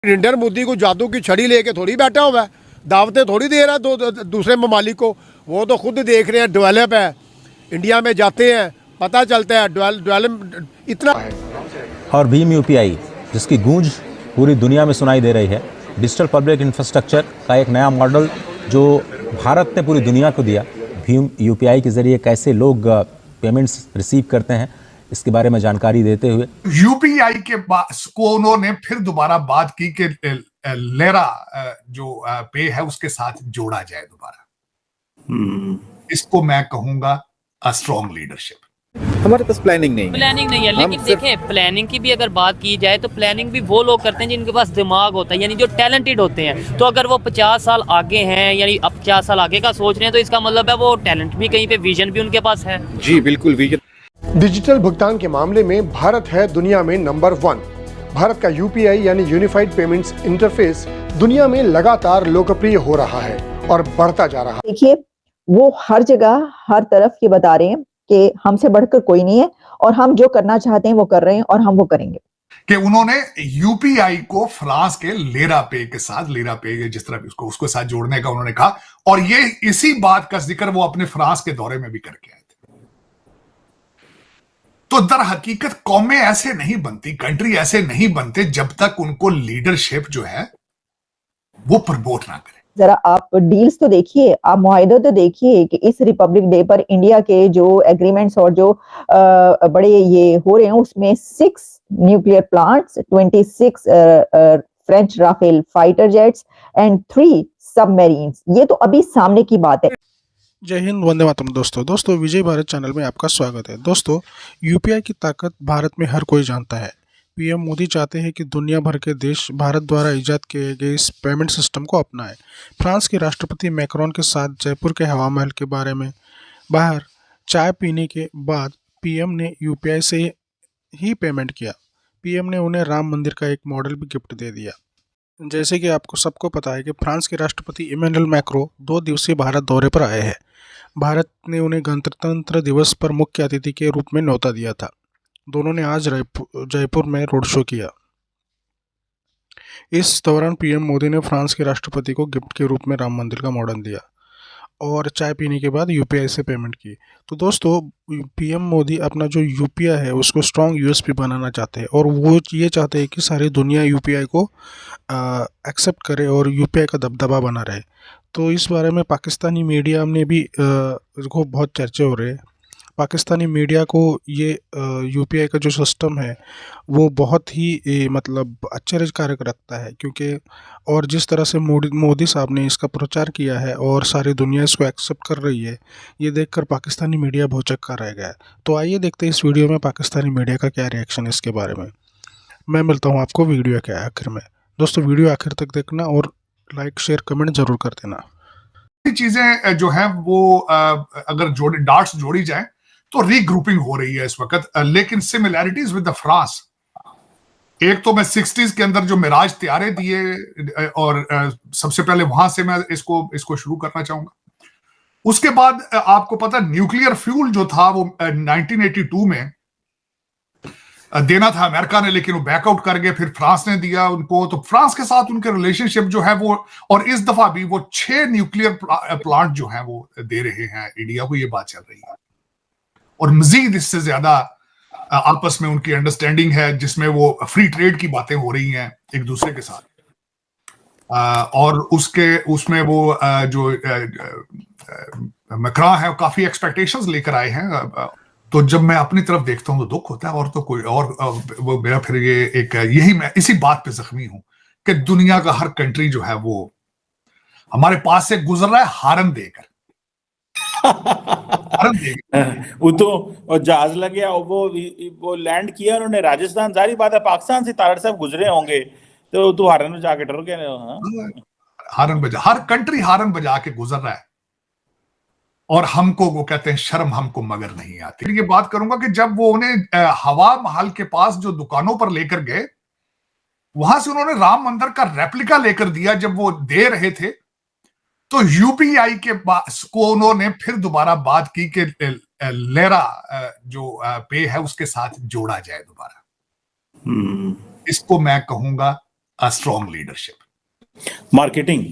नरेंद्र मोदी को जादू की छड़ी लेके थोड़ी बैठा हुआ है, दावतें थोड़ी दे रहा है दूसरे ममालिक को। वो तो खुद देख रहे हैं, डेवलप है। इंडिया में जाते हैं, पता चलता है डेवलप इतना है। और भीम यूपीआई जिसकी गूंज पूरी दुनिया में सुनाई दे रही है, डिजिटल पब्लिक इंफ्रास्ट्रक्चर का एक नया मॉडल जो भारत ने पूरी दुनिया को दिया। भीम यूपीआई के जरिए कैसे लोग पेमेंट्स रिसीव करते हैं, इसके बारे में जानकारी देते हुए यूपीआई के को उन्होंने फिर दोबारा बात की कि लेरा जो पे है उसके साथ जोड़ा जाए दोबारा। इसको मैं कहूंगा स्ट्रॉन्ग लीडरशिप। हमारे पास प्लानिंग नहीं है, लेकिन देखें प्लानिंग की भी अगर बात की जाए तो प्लानिंग भी वो लोग करते हैं जिनके पास दिमाग होता है, यानी जो टैलेंटेड होते हैं। तो अगर वो 50 साल आगे हैं, यानी अब 50 साल आगे का सोच रहे हैं, तो इसका मतलब है वो टैलेंट भी कहीं पे, विजन भी उनके पास है। जी बिल्कुल, विजन। डिजिटल भुगतान के मामले में भारत है दुनिया में नंबर 1। भारत का यूपीआई यानी यूनिफाइड पेमेंट्स इंटरफेस दुनिया में लगातार लोकप्रिय हो रहा है और बढ़ता जा रहा है। देखिए, वो हर जगह हर तरफ ये बता रहे हैं कि हमसे बढ़कर कोई नहीं है और हम जो करना चाहते हैं वो कर रहे हैं और हम वो करेंगे। कि उन्होंने यूपीआई को फ्रांस के लेरा पे के साथ, लेरा पे जिस तरह उसके साथ जोड़ने का उन्होंने कहा, और ये इसी बात का जिक्र वो अपने फ्रांस के दौरे में भी करके आए थे। तो दर हकीकत कौमें ऐसे नहीं बनती, कंट्री ऐसे नहीं बनते जब तक उनको लीडरशिप जो है वो प्रमोट ना करे। जरा आप डील्स तो देखिए, आप मुआहिदे तो देखिए कि इस रिपब्लिक डे पर इंडिया के जो एग्रीमेंट्स और जो बड़े ये हो रहे हैं, उसमें 6 nuclear plants, 26 French Rafale fighter jets and 3 submarines. ये तो अभी सामने की बात है। जय हिंद, वंदे मातरम। दोस्तों विजय भारत चैनल में आपका स्वागत है। दोस्तों, यूपीआई की ताकत भारत में हर कोई जानता है। पीएम मोदी चाहते हैं कि दुनिया भर के देश भारत द्वारा इजाद किए गए इस पेमेंट सिस्टम को अपनाएं। फ्रांस के राष्ट्रपति मैक्रोन के साथ जयपुर के हवा महल के बारे में बाहर चाय पीने के बाद पीएम ने यूपीआई से ही पेमेंट किया। पीएम ने उन्हें राम मंदिर का एक मॉडल भी गिफ्ट दे दिया। जैसे कि आपको सबको पता है कि फ्रांस के राष्ट्रपति इमैनुअल मैक्रो 2 दिवसीय भारत दौरे पर आए हैं। भारत ने उन्हें गणतंत्र दिवस पर मुख्य अतिथि के रूप में न्योता दिया था। दोनों ने आज जयपुर में रोड शो किया। इस दौरान पीएम मोदी ने फ्रांस के राष्ट्रपति को गिफ्ट के रूप में राम मंदिर का मॉडल दिया और चाय पीने के बाद यूपीआई से पेमेंट की। तो दोस्तों, पीएम मोदी अपना जो यूपीआई है उसको स्ट्रॉन्ग यूएसपी बनाना चाहते हैं और वो ये चाहते हैं कि सारी दुनिया यूपीआई को एक्सेप्ट करे और यूपीआई का दबदबा बना रहे। तो इस बारे में पाकिस्तानी मीडिया में भी इसको बहुत चर्चे हो रहे हैं। पाकिस्तानी मीडिया को ये यूपीआई का जो सिस्टम है वो बहुत ही मतलब आश्चर्यकारक रखता है, क्योंकि और जिस तरह से मोदी साहब ने इसका प्रचार किया है और सारी दुनिया इसको एक्सेप्ट कर रही है, ये देखकर पाकिस्तानी मीडिया भौचक्का रह गया है। तो आइए देखते हैं इस वीडियो में पाकिस्तानी मीडिया का क्या रिएक्शन है इसके बारे में। मैं मिलता हूँ आपको वीडियो के आखिर में। दोस्तों, वीडियो आखिर तक देखना और लाइक शेयर कमेंट जरूर कर देना। चीजें जो है वो अगर डार्ट्स जोड़ी जाए तो रीग्रुपिंग हो रही है इस वक्त, लेकिन सिमिलैरिटीज विद द फ्रांस। एक तो मैं 60s के अंदर जो मिराज त्यारे दिए और सबसे पहले वहां से मैं इसको शुरू करना चाहूंगा। उसके बाद आपको पता न्यूक्लियर फ्यूल जो था वो 1982 में देना था अमेरिका ने, लेकिन वो बैकआउट कर गए। फिर फ्रांस ने दिया उनको। तो फ्रांस के साथ उनके रिलेशनशिप जो है वो, और इस दफा भी वो 6 न्यूक्लियर प्लांट जो है वो दे रहे हैं इंडिया को, ये बात चल रही है। और मजीद इससे ज्यादा आपस में उनकी अंडरस्टैंडिंग है, जिसमें वो फ्री ट्रेड की बातें हो रही हैं एक दूसरे के साथ। और उसमें वो जो मैक्रॉन है काफी एक्सपेक्टेशंस लेकर आए हैं। तो जब मैं अपनी तरफ देखता हूं तो दुख होता है, और तो कोई और वो मेरा फिर ये एक यही मैं इसी बात पे जख्मी हूं कि दुनिया का हर कंट्री जो है वो हमारे पास से गुजर रहा है हारन देकर। वो तो जहाज लग गया, वो लैंड किया उन्होंने राजस्थान। सारी बात है, पाकिस्तान से तारड़ साहब गुजरे होंगे तो हारन में जाके डर गए। हारन बजा, हर कंट्री हारन बजा के गुजर रहा है, और हमको वो कहते हैं शर्म हमको मगर नहीं आती। फिर ये बात करूंगा कि जब वो उन्हें हवा महल के पास जो दुकानों पर लेकर गए, वहां से उन्होंने राम मंदिर का रेप्लिका लेकर दिया। जब वो दे रहे थे तो यूपीआई को उन्होंने फिर दोबारा बात की कि लेरा जो पे है उसके साथ जोड़ा जाए दोबारा। इसको मैं कहूंगा अ स्ट्रॉन्ग लीडरशिप, मार्केटिंग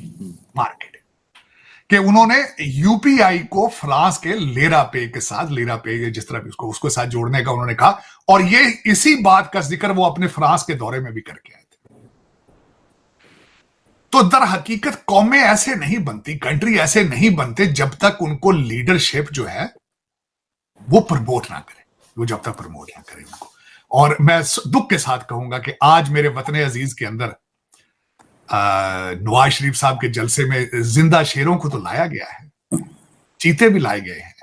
कि उन्होंने यूपीआई को फ्रांस के लेरा पे के साथ, लेरा पे जिस तरह भी उसको साथ जोड़ने का उन्होंने कहा, और ये इसी बात का जिक्र वो अपने फ्रांस के दौरे में भी करके आए थे। तो दर हकीकत कौमें ऐसे नहीं बनती, कंट्री ऐसे नहीं बनते जब तक उनको लीडरशिप जो है वो प्रमोट ना करे, वो जब तक प्रमोट ना करे उनको। और मैं दुख के साथ कहूंगा कि आज मेरे वतन अजीज के अंदर नवाज शरीफ साहब के जलसे में जिंदा शेरों को तो लाया गया है, चीते भी लाए गए हैं,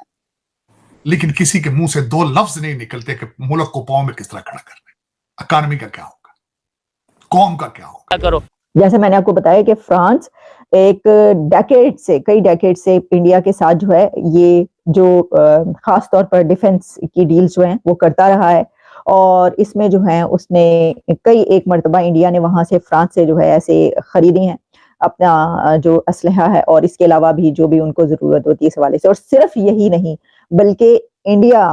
लेकिन किसी के मुंह से दो लफ्ज नहीं निकलते कि मुल्क को पांव में किस तरह खड़ा करना है, इकॉनमी का क्या होगा, कौम का क्या होगा। करो जैसे मैंने आपको बताया कि फ्रांस एक कई डेकेड से इंडिया के साथ जो है ये जो खास तौर पर डिफेंस की डील्स जो हैं वो करता रहा है, और इसमें जो है उसने कई एक मर्तबा इंडिया ने वहां से फ्रांस से जो है ऐसे खरीदी हैं अपना जो असलहा है, और इसके अलावा भी जो भी उनको जरूरत होती है इस हवाले से। और सिर्फ यही नहीं बल्कि इंडिया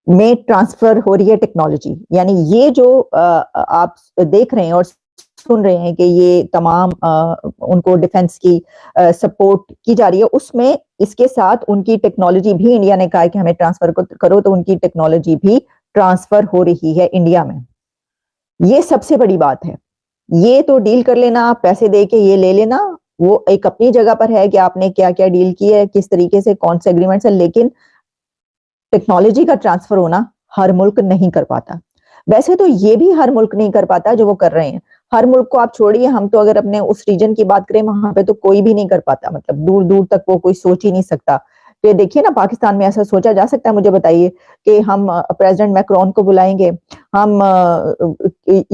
में ट्रांसफर हो रही है टेक्नोलॉजी, यानी ये जो आप देख रहे हैं और सुन रहे हैं कि ये तमाम उनको डिफेंस की सपोर्ट की जा रही है, उसमें इसके साथ उनकी टेक्नोलॉजी भी इंडिया ने कहा है कि हमें ट्रांसफर करो, तो उनकी टेक्नोलॉजी भी ट्रांसफर हो रही है इंडिया में। ये सबसे बड़ी बात है। ये तो डील कर लेना, पैसे दे के ये ले लेना, वो एक अपनी जगह पर है कि आपने क्या क्या डील की है, किस तरीके से, कौन से एग्रीमेंट्स है, लेकिन टेक्नोलॉजी का ट्रांसफर होना हर मुल्क नहीं कर पाता। वैसे तो ये भी हर मुल्क नहीं कर पाता जो वो कर रहे हैं। हर मुल्क को आप छोड़िए, हम तो अगर अपने उस रीजन की बात करें वहां पे तो कोई भी नहीं कर पाता, मतलब दूर दूर तक वो कोई सोच ही नहीं सकता। तो देखिए ना, पाकिस्तान में ऐसा सोचा जा सकता है? मुझे बताइए कि हम प्रेसिडेंट मैक्रोन को बुलाएंगे, हम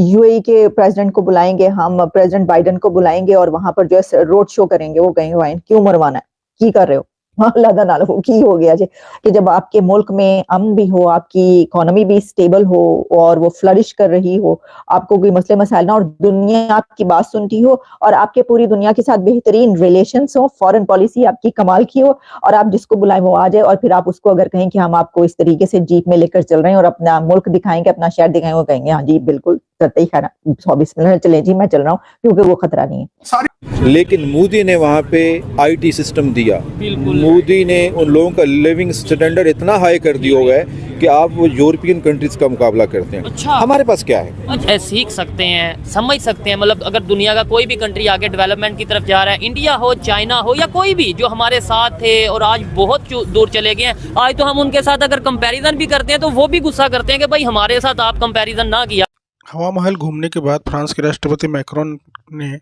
यूएई के प्रेसिडेंट को बुलाएंगे, हम प्रेसिडेंट बाइडेन को बुलाएंगे और वहां पर जो है रोड शो करेंगे। वो कहेंगे वाइन क्यों मरवाना है, की कर रहे हो, अल्लाह ना हो की हो गया कि जब आपके मुल्क में अमन भी हो, आपकी इकोनॉमी भी स्टेबल हो और वो फ्लरिश कर रही हो, आपको कोई मसले मसाइल ना और दुनिया आपकी बात सुनती हो और आपके पूरी दुनिया के साथ बेहतरीन रिलेशंस हो, फॉरेन पॉलिसी आपकी कमाल की हो, और आप जिसको बुलाएं वो आ जाए, और फिर आप उसको अगर कहें कि हम आपको इस तरीके से जीप में लेकर चल रहे हैं और अपना मुल्क दिखाएंगे, अपना शहर दिखाएंगे, वो कहेंगे हाँ जी बिल्कुल करते ही खाना, बिस्मिल्लाह चले जी मैं चल रहा हूँ, क्योंकि वो खतरा नहीं है। लेकिन मोदी ने वहाँ पे आईटी सिस्टम दिया, मोदी ने उन लोगों का लिविंग स्टैंडर्ड इतना हाई कर दिया है कि आप वो यूरोपियन कंट्रीज का मुकाबला करते हैं। अच्छा, हमारे पास क्या है? सीख सकते हैं, समझ सकते हैं, मतलब अगर दुनिया का कोई भी कंट्री आगे डेवलपमेंट की तरफ जा रहा है, इंडिया हो, चाइना हो या कोई भी जो हमारे साथ थे और आज बहुत दूर चले गए हैं, आज तो हम उनके साथ अगर कंपैरिजन भी करते हैं तो वो भी गुस्सा करते हैं कि भाई हमारे साथ आप कंपैरिजन ना किया। हवा महल घूमने के बाद फ्रांस के राष्ट्रपति मैक्रोन ने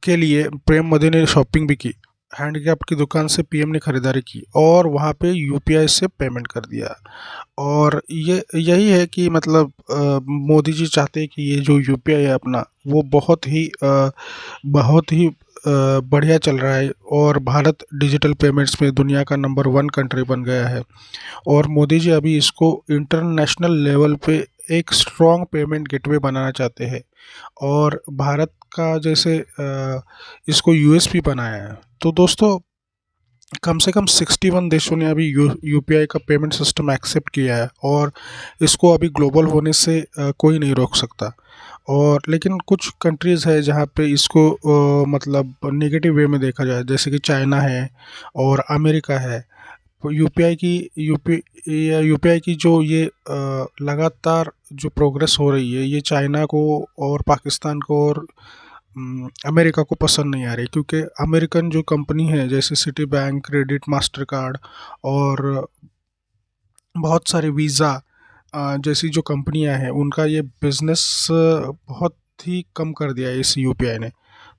के लिए पीएम मोदी ने शॉपिंग भी की। हैंडीकैप की दुकान से पीएम ने खरीदारी की और वहाँ पे यूपीआई से पेमेंट कर दिया। और ये यही है कि मतलब मोदी जी चाहते हैं कि ये जो यूपीआई है अपना वो बहुत ही बढ़िया चल रहा है और भारत डिजिटल पेमेंट्स में दुनिया का नंबर 1 कंट्री बन गया है। और मोदी जी अभी इसको इंटरनेशनल लेवल पे एक स्ट्रॉन्ग पेमेंट गेटवे बनाना चाहते हैं और भारत का जैसे इसको यूएसपी बनाया है। तो दोस्तों कम से कम 61 देशों ने अभी यूपीआई का पेमेंट सिस्टम एक्सेप्ट किया है और इसको अभी ग्लोबल होने से कोई नहीं रोक सकता। और लेकिन कुछ कंट्रीज़ है जहाँ पे इसको मतलब नेगेटिव वे में देखा जाए, जैसे कि चाइना है और अमेरिका है। यूपीआई की जो ये लगातार जो प्रोग्रेस हो रही है ये चाइना को और पाकिस्तान को और अमेरिका को पसंद नहीं आ रही, क्योंकि अमेरिकन जो कंपनी है जैसे city bank, credit, master card और बहुत सारे वीज़ा जैसी जो कंपनियां हैं उनका ये बिज़नेस बहुत ही कम कर दिया है इस यूपीआई ने।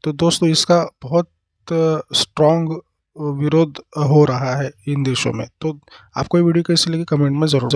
तो दोस्तों इसका बहुत स्ट्रॉन्ग विरोध हो रहा है इन देशों में। तो आपको ये वीडियो कैसी लगी कमेंट में ज़रूर